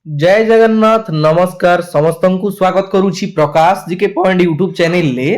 जय जगन्नाथ नमस्कार समस्त को स्वागत करुछि प्रकाश जीके पॉइंट यूट्यूब चैनल ले।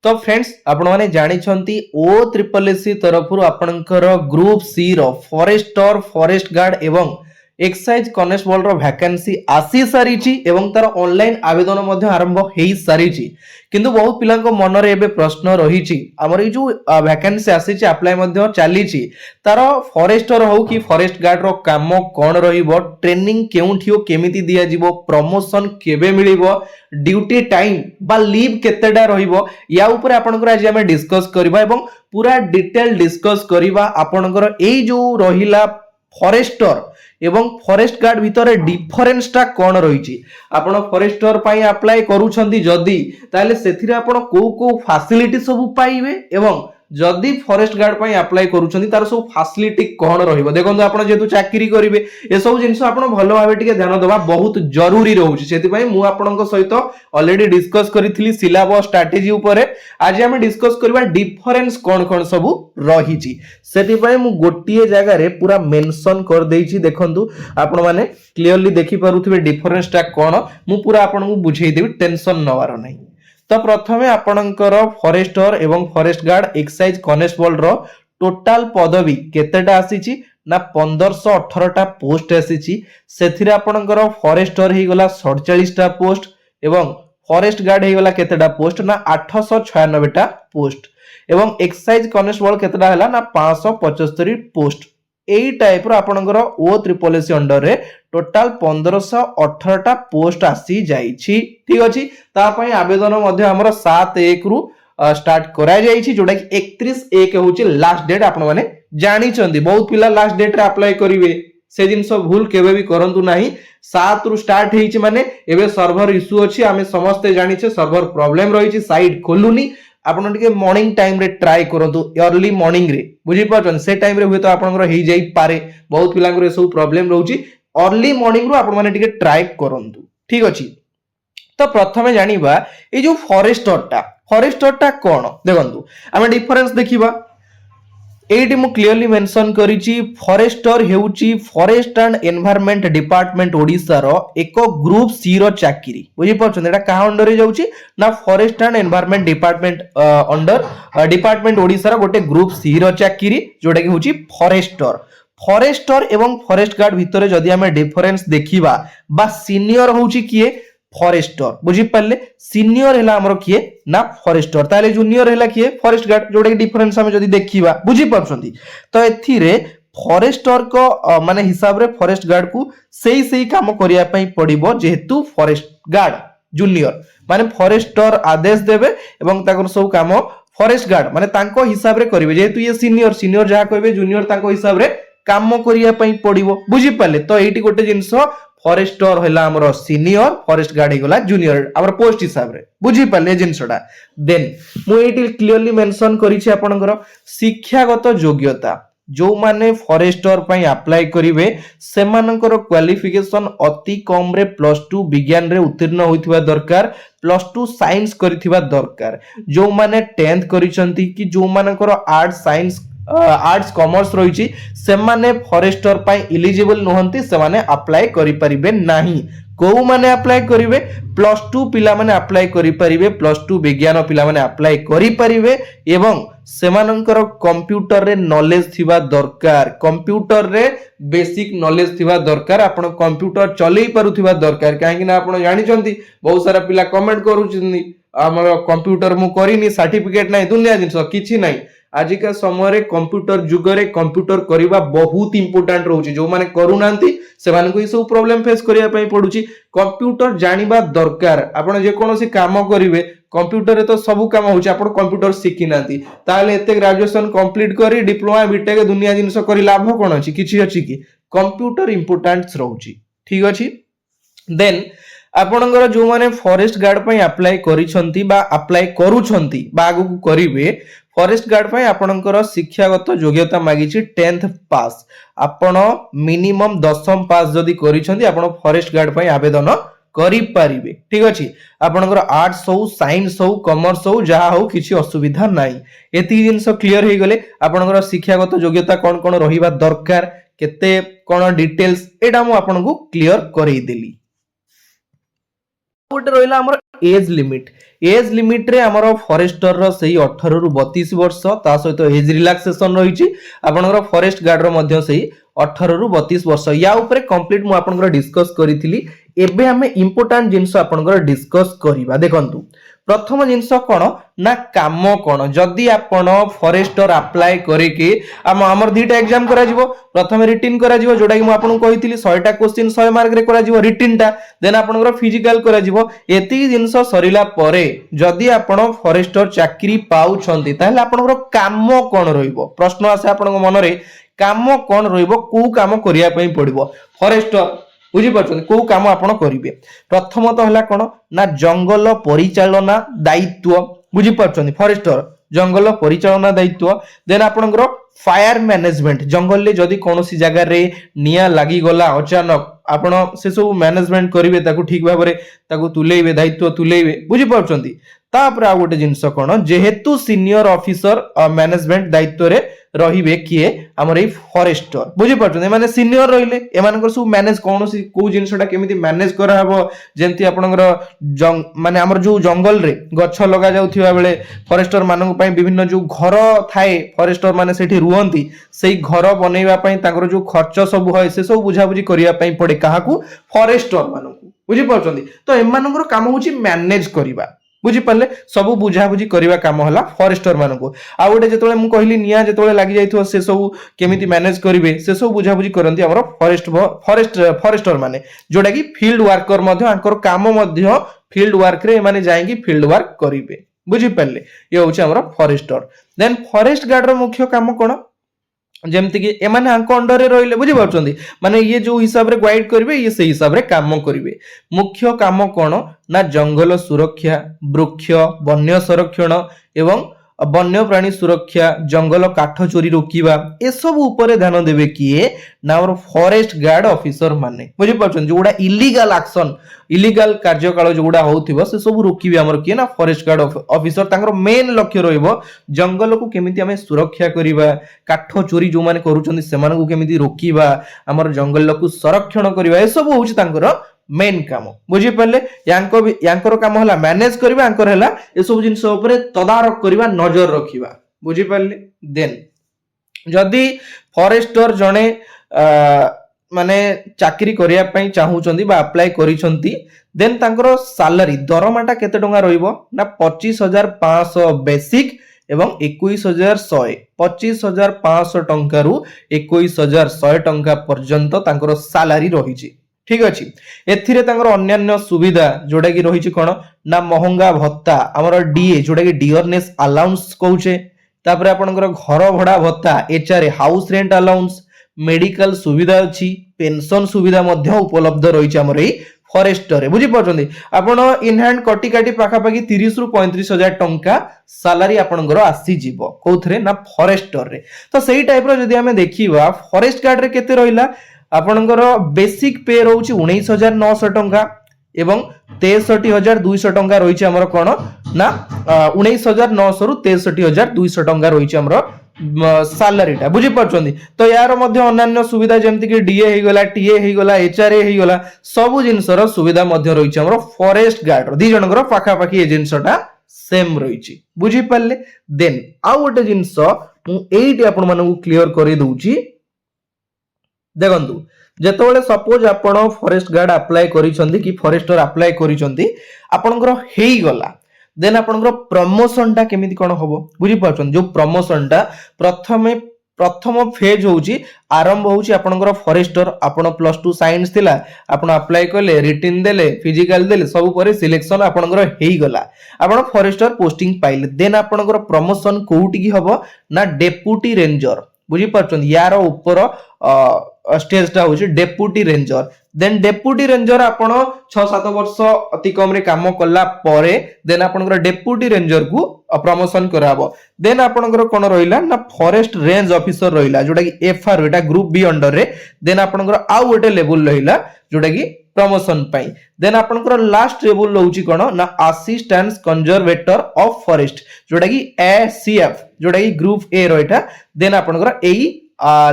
तो फ्रेंड्स आपण माने जानि छंती ओ ट्रिपल एससी तरफ आपणकर ग्रुप सी रो फॉरेस्टर फॉरेस्ट गार्ड एवं एक्साइज कॉन्स्टेबल रो वैकेंसी आसी सारी एवं तार ऑनलाइन आवेदन मध्य आरंभ हो सारी किंतु बहुत पिला मन रे एबे प्रश्न रही हमर ए जो वैकेंसी आसी अप्लाई मध्य चली तार फॉरेस्टर हो कि फॉरेस्ट गार्ड रो काम कोन रहिबो ट्रेनिंग केउठियो केमिति दिया जिवो प्रमोशन केबे मिलिबो ड्यूटी टाइम बा लीव केतेडा रहिबो या ऊपर आपनकर आज हम डिस्कस करबा एवं पूरा डिटेल डिस्कस करबा आपनकर ए जो रहिला फॉरेस्टर एवं फॉरेस्ट गार्ड भितर डिफरेंस टा कोन रहिछि आपण फॉरेस्टर पई अप्लाई करूछंती जदी ताले सेथिरे आपण को फैसिलिटी सब पाइबे एवं जदी फॉरेस्ट गार्ड पई अप्लाई करूछंती तार सब फैसिलिटी कोन रहिबो देखंतु आपण जेतु चाकरी करिवे ए सब जिंस आपण भलो भाबे टिके ध्यान देबा बहुत जरूरी रहउछि सेति पई मु आपनक सहित ऑलरेडी डिस्कस करिथिली सिलेबस स्ट्रेटजी ऊपर आज हम डिस्कस करबा डिफरेंस कोन कोन सब रहिछि सेति पई मु गोटिए जगह रे पूरा मेंशन कर देइछि देखंतु आपण माने क्लियरली देखि पारुथिबे डिफरेंस टा कोन मु पूरा आपनकु बुझेइ देबी टेंशन नवार नै। तो प्रथमे आपणकर फॉरेस्टर एवं फॉरेस्ट गार्ड एक्साइज कॉन्स्टेबल रो टोटल पदवी केतेटा आसीची ना 1518 टा पोस्ट आसीची सेथिरे आपणकर फॉरेस्टर हे गला 47 टा पोस्ट एवं फॉरेस्ट गार्ड हे गला केतेटा पोस्ट ना 896 टा पोस्ट एवं एक्साइज कॉन्स्टेबल केतेटा हला ना 575 पोस्ट एई टाइप रो आपणकर ओ ट्रिपल एस अंडर रे टोटल 1518 टा पोस्ट आसी जाईछि ठीक अछि ता पई आवेदन मध्ये हमर 7/1 रु स्टार्ट करा जाईछि जोडा कि 31/1 होछि लास्ट डेट आपण माने जानि चंदी बहुत पिला लास्ट डेट रे अप्लाई करिवे से जिंस भूल केबे भी करंतु नाही 7 रु स्टार्ट हेछि माने एबे सर्वर इशू अछि आमे समस्त जानि छे सर्वर प्रॉब्लम रहिछि साइट खोलुनी आपण टिके मॉर्निंग टाइम रे ट्राई करंतु अर्ली मॉर्निंग रे बुझी पाछन से टाइम रे हुए तो आपनकर हेइ जाई पारे बहुत पिलांकर सब प्रॉब्लम रहउची अर्ली मॉर्निंग रो आपण माने टिके ट्राई करंतु ठीक अछि। तो प्रथमे जानिबा ए जो फॉरेस्टर टा कोन देखंतु आमे डिफरेंस देखिबा एटी मु क्लियरली मेंशन करिछि फॉरेस्टर हेउची forest and environment department Odisha रो एक ग्रुप सी रो चाकरी बुझी परछन एटा का अंडर रे जाउची ना forest and environment department under department Odisha रो गोटे ग्रुप सी रो चाकरी जोटा कि होची फॉरेस्टर एवं फॉरेस्ट गार्ड भितरे जदी हमें डिफरेंस देखिबा बा सीनियर होची किए फॉरेस्टर बुझी पाले सीनियर हैला हमरो किए ना फॉरेस्टर ताले जूनियर हैला किए फॉरेस्ट गार्ड जोडे डिफरेंस हम जदी देखिबा बुझी परछंती तो एथिरे फॉरेस्टर को माने हिसाब रे फॉरेस्ट गार्ड को सेही काम करिया पई पड़िबो जेहेतु फॉरेस्ट गार्ड जूनियर माने फॉरेस्टर आदेश देबे एवं ताकर सब काम फॉरेस्ट गार्ड माने तांको हिसाब रे करिवे जेहेतु ये सीनियर जहा कहबे जूनियर तांको हिसाब रे काम करिया पई पड़िबो बुझी पाले तो एठी गोटे जिंस फॉरेस्टर हैला हमर सीनियर फॉरेस्ट गार्ड हैगला जूनियर हमर पोस्ट हिसाब रे बुझी पाले जिंसडा देन मु एटी क्लियरली मेंशन करिछि आपनकर शिक्षागत योग्यता जो माने फॉरेस्टर पई अप्लाई करिवे सेमानकर क्वालिफिकेशन अति कम रे +2 विज्ञान रे उत्तीर्ण होइथिबा दरकार +2 साइंस करिथिबा दरकार जो माने 10th करिसंती कि जो मानकर आर्ट्स कॉमर्स रहिछि सेमाने फॉरेस्टर पई एलिजिबल नहंती सेमाने अप्लाई करि परिबे नाही को माने अप्लाई करिवे +2 पिला माने अप्लाई करि परिबे +2 विज्ञान पिला माने अप्लाई करि परिबे एवं सेमानकर कंप्यूटर रे नॉलेज थिबा दरकार कंप्यूटर रे बेसिक नॉलेज थिबा दरकार आपण कंप्यूटर चलै पारुथिबा दरकार काहे कि आपण जानि चंती बहुत सारा पिला कमेंट करूछिनी हमर कंप्यूटर मु करिनी सर्टिफिकेट नाही दुनिया जिंस किछि नाही आजिका समय रे कंप्यूटर जुग रे कंप्यूटर करिबा बहुत इंपोर्टेंट रहउची जो माने करूनांती से माने को ई सब प्रॉब्लम फेस करिया पई पडुची कंप्यूटर जानिबा दरकार आपण जे कोनोसी काम करिवे कंप्यूटर रे तो सब काम होउची आपण कंप्यूटर सिखि नांती ताले एते ग्रेजुएशन कंप्लीट करी डिप्लोमा बीटेक दुनिया जिंस करी लाभ कोन अछि किछि अछि कि कंप्यूटर इंपोर्टेंट रहउची ठीक अछि। देन आपणकर जो माने फॉरेस्ट गार्ड पई अप्लाई करिसंती बा अप्लाई करूछंती बा आगु करिवे फॉरेस्ट गार्ड पई आपणकर शिक्षागत योग्यता मागिछि 10th पास आपण मिनिमम 10th पास जदी करिसंती आपण फॉरेस्ट गार्ड पई आवेदन करि पारिबे ठीक अछि आपणकर आर्ट्स हो साइंस हो कॉमर्स हो जहा हो किछि असुविधा नाही एति जिंस क्लियर हे गले आपणकर शिक्षागत योग्यता कोन कोन रहिबा दरकार केते कोन डिटेल्स एटा मु आपनको क्लियर करई देली। गोटे रहिला हमर एज लिमिट रे हमर फॉरेस्टर रो सही 18 रु 32 वर्ष ता सहित एज रिलैक्सेशन रहिछि आपनकर फॉरेस्ट गार्ड रो मध्य सही 18 रु 32 वर्ष या ऊपर कंप्लीट मु आपनकर डिस्कस करिथिली। एबे हमें इंपोर्टेंट जिंस आपनकर डिस्कस करिबा। देखंतु प्रथम जिंस कोन ना काम कोन जदी आपण फॉरेस्टर अप्लाई करिके हमर दुटा एग्जाम करा जिवो प्रथम रिटन करा जिवो जोडा कि मु आपन कहिथिली 100 टा क्वेश्चन 100 मार्क रे करा जिवो रिटन टा देन आपनकर फिजिकल करा जिवो एति जिंस सरिला परे जदी आपण फॉरेस्टर चाकरी पाउछंती ताले आपनकर काम कोन रहिबो प्रश्न आसे आपन मन रे काम कोन रहिबो को काम करिया पई पड़िबो फॉरेस्टर बुझी पाछन को काम आपण करिवे। प्रथमत हला कोन ना जंगल परिचालना दायित्व बुझी पाछन फॉरेस्टर जंगल परिचालना दायित्व देन आपनकर फायर मैनेजमेंट जंगल ले जदी कोनोसी जगह रे निया लागी गला अचानक आपण से सब मैनेजमेंट करिवे ताकू ठीक भाबरे ताकू तुलेइबे दायित्व तुलेइबे बुझी पाछंती। तापर आ गोटे जिंस कोन जेहेतु सीनियर ऑफिसर मैनेजमेंट दायित्व रे रहिबे किए हमर ए फॉरेस्टर बुझी पाछन माने सीनियर रहिले एमानकर सब मैनेज कोनोसी को जिंसटा केमिति मैनेज करा हबो जेंति आपनकर माने हमर जो जंगल रे गछ लगा जाउथिबा बेले फॉरेस्टर मानन पई विभिन्न जो घर थाए फॉरेस्टर माने सेठी रुहंती सेही घर बनेइबा पई ताकर जो खर्च सब होय से सब बुझा बुझी करिया पई पड़े काहाकू फॉरेस्टर माननकू बुझी पाछन। तो एमानकर काम होची मैनेज करिबा बुझी पाले सब बुझा बुझी करबा काम हला फॉरेस्टर मानको आ गोटे जेतोले मु कहली निया जेतोले लागि जाइथो से सब केमिति मैनेज करिवे से सब बुझा बुझी करंती हमर फॉरेस्टर माने जोडा कि फील्ड वर्कर मध्ये आंकर काम मध्ये फील्ड वर्क रे माने जाईकी फील्ड वर्क करिवे बुझी पाले ये होची हमर फॉरेस्टर। देन फॉरेस्ट गार्ड रो मुख्य काम कोन जेमति कि एमाने आंको अंडर रे रहिले बुझी पाछंती माने ये जो हिसाब रे गाइड करिवे ये से हिसाब रे काम करिवे। मुख्य काम कोन ना जंगल सुरक्षा वृक्ष वन्य संरक्षण एवं वन्य प्राणी सुरक्षा जंगल काठ चोरी रोकिबा ए सब ऊपर ध्यान देबे किए ना और फॉरेस्ट गार्ड ऑफिसर माने बुझी पाछन जोडा इलीगल एक्शन इलीगल कार्यकाल जोडा होउथिबो से सब रोकिबे हमर किए ना फॉरेस्ट गार्ड ऑफिसर तांकर मेन लक्ष्य रहइबो जंगल को केमिति हमें सुरक्षा करिबा काठ चोरी जो माने करूचंदी से माने को केमिति रोकिबा हमर जंगल को संरक्षण करिबा ए सब होउची तांकर मेन काम बुझी पाले यांकर काम हला मैनेज करबा यांकर हला ए सब जिंस ऊपर तदारक करबा नजर रखिबा बुझी पाले। देन जदी फॉरेस्टर जणे माने चाकरी करिया पई चाहूचंदी बा अप्लाई करिसंती देन तांकर सैलरी दरमाटा केते टंगा रहिबो ना 25500 बेसिक एवं 21100 25500 टंका रु 21100 टंका पर्यंत तांकर सैलरी रहिछि ठीक अछि। एथिरे तांकर अन्यान्य सुविधा जोडा कि रहिछि कोन ना महंगा भत्ता हमर डीए जोडा कि डियरनेस अलाउंस कहूचे तापर आपनकर घर भडा भत्ता HR house rent allowance medical सुविधा अछि पेंशन सुविधा मध्ये उपलब्ध रहिछि हमर ए फॉरेस्टर बुझी पाछंदी आपण इन हैंड कटी काटी पाखा पाखी 30 रु 35 हजार टंका सैलरी आपनकर आसी जीवो कोथरे ना फॉरेस्टर रे। तो सेही टाइप रो जदी हमें देखिबा फॉरेस्ट गार्ड रे केते रहिला आपनकर बेसिक पे रहउची 19900 टंका एवं 63200 टंका रहिछि हमर कोन ना 19900 रु 63200 टंका रहिछि हमर सैलरी टा बुझी पाछंदी। तो यार मध्ये अन्य सुविधा जेमति कि डीए हे गला टीए हे गला एचआरए हे गला सब जिंसर सुविधा मध्ये रहिछि हमर फॉरेस्ट गार्ड दी जनकर पाखा पाखी ए जिंसटा सेम रहिछि बुझी पाले। देन आ गोटे जिंस मु एइटी आपन मानकु क्लियर करि दउची देखंतु जेतोले सपोज आपण फॉरेस्ट गार्ड अप्लाई करिसंती कि फॉरेस्टर अप्लाई करिसंती आपनकर हेई गला देन आपनकर प्रमोशन टा केमिति कोन होबो बुझी पाछन जो प्रमोशन टा प्रथम फेज होउची आरंभ होउची आपनकर फॉरेस्टर आपण +2 साइंस थिला आपण अप्लाई करले रिटन देले फिजिकल देले सब परे सिलेक्शन आपनकर हेई गला आपण फॉरेस्टर पोस्टिंग पाइले देन आपनकर प्रमोशन कोउटी की होबो ना डेप्यूटी रेंजर बुझी पाछन यार ऊपर स्टेज टा होची deputy ranger then deputy ranger आपण 6-7 वर्ष अति कम रे काम कला परे देन आपनकर डेप्यूटी रेंजर को प्रमोशन कराबो देन आपनकर कोन रहिला ना फॉरेस्ट रेंज ऑफिसर रहिला जोटा कि FR Etah group be under रे देन आपनकर आउ गोटे लेवल रहिला जोटा कि प्रमोशन पाई देन आपनकर लास्ट लेवल रहउची कोन ना असिस्टेंट कंजर्वेटर ऑफ फॉरेस्ट जोटा कि एसीएफ जोटा कि ग्रुप ए रहिटा देन आपनकर एई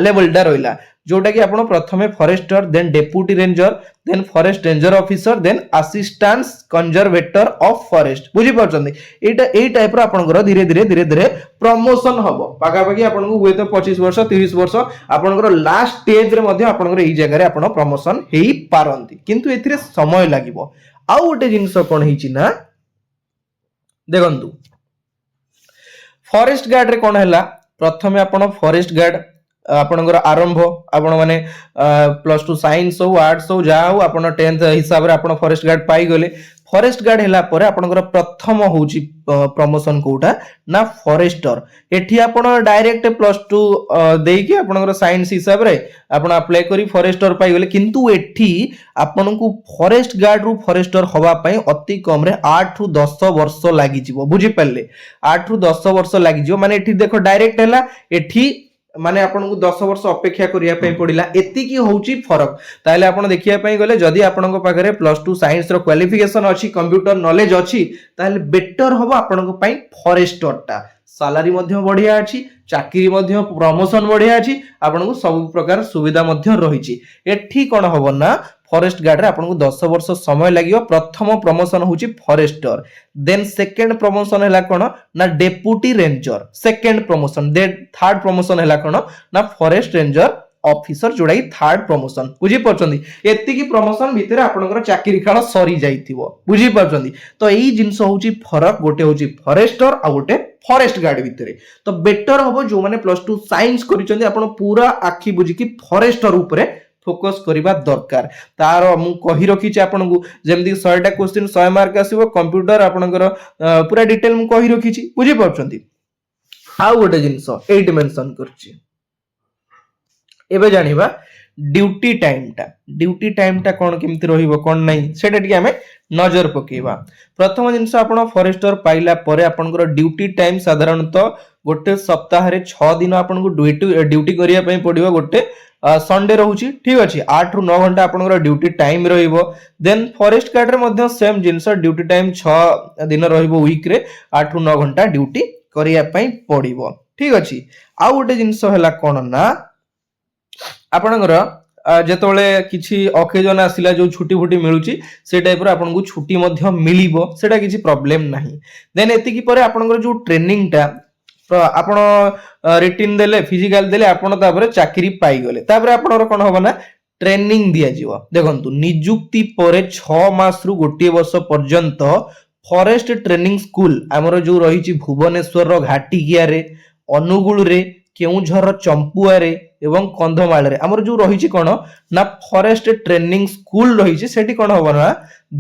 लेवल डा रहिला जोटा कि आपण प्रथमे forester then deputy ranger then forest ranger officer then assistant conservator of forest बुझी परछन एटा एई टाइप रो आपनकर धीरे धीरे धीरे धीरे प्रमोशन हबो पागा पागी आपनको हुए तो 25 वर्ष 30 वर्ष आपनकर लास्ट स्टेज रे मध्ये आपनकर एई जगह रे आपण प्रमोशन हेई पारंती किंतु एथिरे समय लागिवो आउ गोटे जिंस कोन हिची ना देखंतु फॉरेस्ट गार्ड रे कोन हैला प्रथमे आपण फॉरेस्ट गार्ड आपणकर आरंभ आपण माने +2 साइंस हो आर्ट्स हो जा हो आपण 10th हिसाब रे आपण फॉरेस्ट गार्ड पाई गले फॉरेस्ट गार्ड हैला परे आपणकर प्रथम होउची प्रमोशन कोटा ना फॉरेस्टर एठी आपण डायरेक्ट +2 देई कि आपणकर साइंस हिसाब रे आपण अप्लाई करी फॉरेस्टर पाई गले किंतु एठी आपनकु फॉरेस्ट गार्ड रु फॉरेस्टर होबा पई अति कम रे 8 रु 10 वर्ष लागि जिवो बुझी पल्ले 8 रु 10 वर्ष लागि जिवो माने एठी देखो डायरेक्ट हैला एठी माने आपन को 10 वर्ष अपेक्षा करिया पई पडिला एति की होउची फरक ताले आपन देखिया पई गले जदी आपन को पाखरे +2 साइंस रो क्वालिफिकेशन अछि कंप्यूटर नॉलेज अछि ताले बेटर होबो आपन को पई फॉरेस्टर ता सैलरी मध्ये बढ़िया अछि चाकरी मध्ये प्रमोशन बढ़िया अछि आपन को सब प्रकार सुविधा मध्ये रहिछि एठी कोन होबो ना फॉरेस्ट गार्ड रे आपन को 10 वर्ष समय लागियो प्रथम प्रमोशन होउची फॉरेस्टर देन सेकंड प्रमोशन हैला कोन ना deputy ranger second promotion then third promotion हैला कोन ना फॉरेस्ट रेंजर ऑफिसर जोड़ाई थर्ड प्रमोशन बुझी परछंदी एति की प्रमोशन भितरे आपनकर चाकरी काल सरी जाईथिबो बुझी परछंदी तो एई जिंस होउची फरक गोटे होउची फॉरेस्टर आ गोटे फॉरेस्ट गार्ड भितरे तो बेटर होबो जो माने +2 साइंस करिसंदी आपण पूरा आखी बुझी की फॉरेस्टर ऊपरे फोकस करबा दरकार तार मु कहि रखी छी आपन को जेमदी 100 टा क्वेश्चन 100 मार्क आसीबो कंप्यूटर आपनकर पूरा डिटेल मु कहि रखी छी बुझी परछंदी आ गोटे जिंस 8 मेंशन करछि एबे जानिबा ड्यूटी टाइम टा कोन केमति रहिबो कोन नै सेटा टी हमें नजर पकेबा प्रथम जिंस आपण फॉरेस्टर पाइला परे आपनकर ड्यूटी टाइम साधारणतः गोटे सप्ताह रे 6 दिन आपन को ड्यूटी करिया पई पडिबो गोटे संडे रहउची ठीक अछि 8 रु 9 घंटा आपनकर ड्यूटी टाइम रहिबो देन फॉरेस्ट गार्ड रे मध्ये सेम जिंस ड्यूटी टाइम 6 दिन रहिबो वीक रे 8 रु 9 घंटा ड्यूटी करिया पई पडिबो ठीक अछि आ गोटे जिंस हैला कोन ना आपनकर जेतोले किछि ओकेजन आसिला जो छुट्टी फुटी मिलुची से टाइप रो आपन को छुट्टी मध्ये मिलिबो सेटा किछि प्रॉब्लम नाही देन एति की परे आपनकर जो ट्रेनिंग टा आपण रिटिन देले फिजिकल देले आपण तापर चाकरी पाई गले तापर आपण कोन होबो ना ट्रेनिंग दिया जीवो देखंतु नियुक्ति परे 6 मास रु गोटे वर्ष पर्यंत फॉरेस्ट ट्रेनिंग स्कूल हमरो जो रहिछि भुवनेश्वर रो घाटिकिया रे अनुगुल रे केउझर चंपुआ रे एवं कंधमाल रे हमर जो रहिछि कोन ना फॉरेस्ट ट्रेनिंग स्कूल रहिछि सेठी कोन होबो ना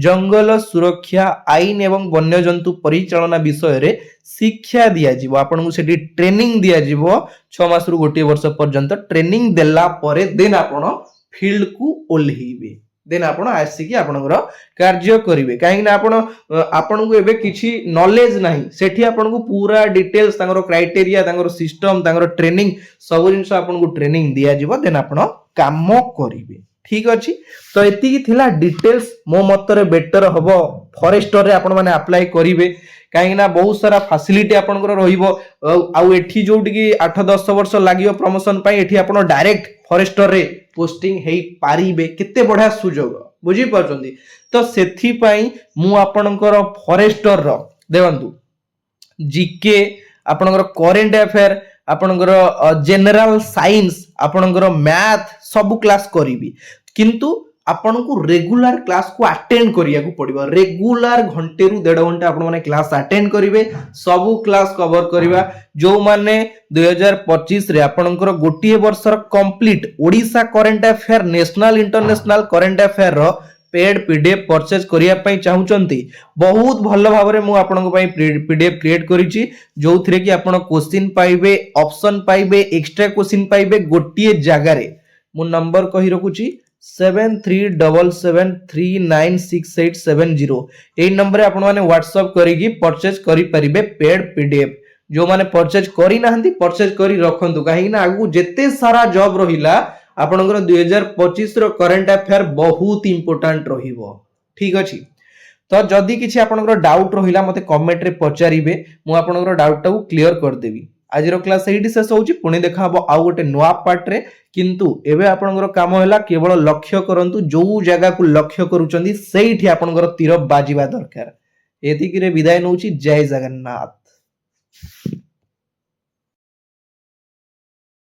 जंगल सुरक्षा आईन एवं वन्यजंतु परिचालना विषय रे शिक्षा दिया जीवो आपन को सेठी ट्रेनिंग दिया जीवो 6 मास रु गोटे वर्ष पर्यंत ट्रेनिंग देला परे देन आपण फील्ड को ओल्हीबे देन आपण आसी की आपनकर कार्य करिवे काहे ना आपण को एबे किछि नॉलेज नाही सेठी आपण को पूरा डिटेल्स तांगर क्राइटेरिया तांगर सिस्टम तांगर ट्रेनिंग सब जिंस आपण को ट्रेनिंग दिया जीवो देन आपण काम करिवे ठीक अछि तो एति की थिला डिटेल्स मो मतरे बेटर हबो फॉरेस्टर रे आपण माने अप्लाई करिवे काहे ना बहुत सारा फैसिलिटी आपनकर रहिबो आ एठी जोटी की 8-10 वर्ष लागियो प्रमोशन पई एठी आपण डायरेक्ट फॉरेस्टर रे पोस्टिंग हेई पारिबे केते बढ़िया सुजोग बुझी परछंदी तो सेथि पई मु आपनकर फॉरेस्टर रो देखंतु जीके आपनकर करेंट अफेयर आपनकर जनरल साइंस आपनकर मैथ सब क्लास करिवि किंतु आपण को रेगुलर क्लास को अटेंड करिया को पड़िबो रेगुलर घंटे रु 1.5 घंटा आपण माने क्लास अटेंड करिवे सब क्लास कवर करिवा जो माने 2025 रे आपणकर गोटिए वर्षर complete Odisha current affair national international current affair रो पेड पीडीएफ परचेज करिया पई चाहुचंती बहुत भलो भाबरे मु आपनको पई पीडीएफ क्रिएट करिछि जोथरे कि आपण क्वेश्चन पाइबे ऑप्शन पाइबे एक्स्ट्रा क्वेश्चन पाइबे गोटिए जागा रे मु नंबर कहि रखुछि 7377396870 एई नंबर आपण माने व्हाट्सएप करिकि परचेज करि परिबे पेड पीडीएफ जो माने परचेज करि नाहंती परचेज करि रखंतु काहे ना आगु जेते सारा जॉब रहिला आपनकर 2025 रो करंट अफेयर बहुत इंपोर्टेंट रहिबो ठीक अछि तो जदी किछि आपनकर डाउट रहिला मते कमेंट रे पचारिबे मु आपनकर डाउट टा को क्लियर कर देबी आज क्लास एठी शेष होउची पुणी देखा हबो आउ गोटे नुआ पार्ट रे किंतु एबे आपनकर काम होला केवल लक्ष्य करंतु जो जगह को लक्ष्य करूचंदी सेठी आपनकर तीर बाजिबा दरकार एतिकी रे विदाय नउची जय जगन्नाथ।